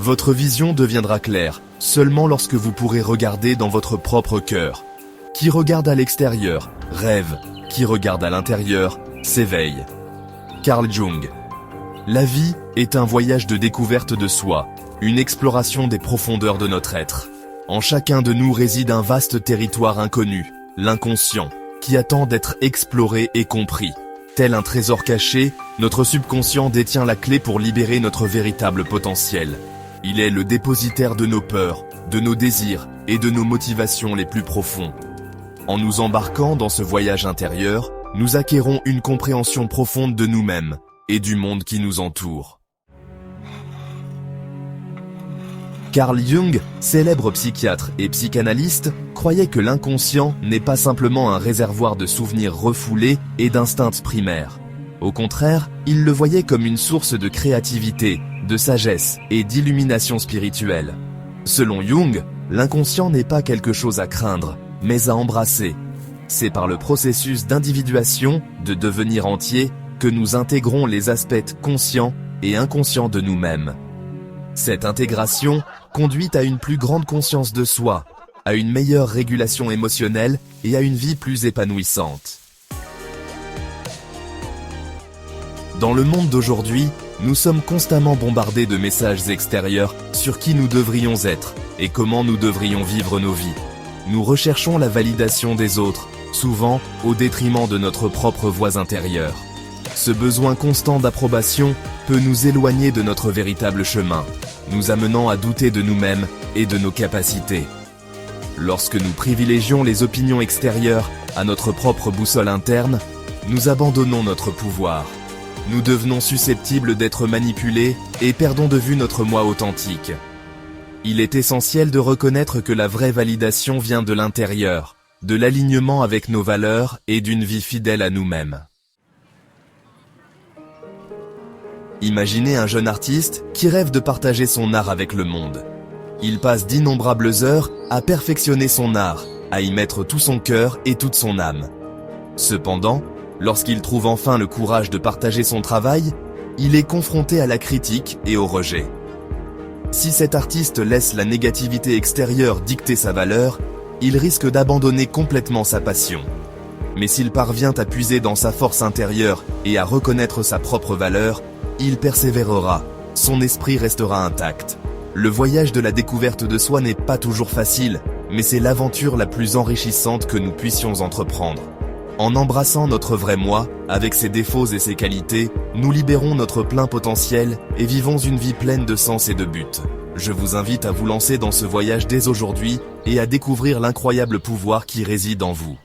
Votre vision deviendra claire seulement lorsque vous pourrez regarder dans votre propre cœur. Qui regarde à l'extérieur, rêve. Qui regarde à l'intérieur, s'éveille. Carl Jung. La vie est un voyage de découverte de soi, une exploration des profondeurs de notre être. En chacun de nous réside un vaste territoire inconnu, l'inconscient, qui attend d'être exploré et compris. Tel un trésor caché, notre subconscient détient la clé pour libérer notre véritable potentiel. Il est le dépositaire de nos peurs, de nos désirs et de nos motivations les plus profonds. En nous embarquant dans ce voyage intérieur, nous acquérons une compréhension profonde de nous-mêmes et du monde qui nous entoure. Carl Jung, célèbre psychiatre et psychanalyste, croyait que l'inconscient n'est pas simplement un réservoir de souvenirs refoulés et d'instincts primaires. Au contraire, il le voyait comme une source de créativité, de sagesse et d'illumination spirituelle. Selon Jung, l'inconscient n'est pas quelque chose à craindre, mais à embrasser. C'est par le processus d'individuation, de devenir entier, que nous intégrons les aspects conscients et inconscients de nous-mêmes. Cette intégration conduit à une plus grande conscience de soi, à une meilleure régulation émotionnelle et à une vie plus épanouissante. Dans le monde d'aujourd'hui, nous sommes constamment bombardés de messages extérieurs sur qui nous devrions être et comment nous devrions vivre nos vies. Nous recherchons la validation des autres, souvent au détriment de notre propre voix intérieure. Ce besoin constant d'approbation peut nous éloigner de notre véritable chemin, nous amenant à douter de nous-mêmes et de nos capacités. Lorsque nous privilégions les opinions extérieures à notre propre boussole interne, nous abandonnons notre pouvoir. Nous devenons susceptibles d'être manipulés et perdons de vue notre moi authentique. Il est essentiel de reconnaître que la vraie validation vient de l'intérieur, de l'alignement avec nos valeurs et d'une vie fidèle à nous-mêmes. Imaginez un jeune artiste qui rêve de partager son art avec le monde. Il passe d'innombrables heures à perfectionner son art, à y mettre tout son cœur et toute son âme. Cependant, lorsqu'il trouve enfin le courage de partager son travail, il est confronté à la critique et au rejet. Si cet artiste laisse la négativité extérieure dicter sa valeur, il risque d'abandonner complètement sa passion. Mais s'il parvient à puiser dans sa force intérieure et à reconnaître sa propre valeur, il persévérera, son esprit restera intact. Le voyage de la découverte de soi n'est pas toujours facile, mais c'est l'aventure la plus enrichissante que nous puissions entreprendre. En embrassant notre vrai moi, avec ses défauts et ses qualités, nous libérons notre plein potentiel et vivons une vie pleine de sens et de but. Je vous invite à vous lancer dans ce voyage dès aujourd'hui et à découvrir l'incroyable pouvoir qui réside en vous.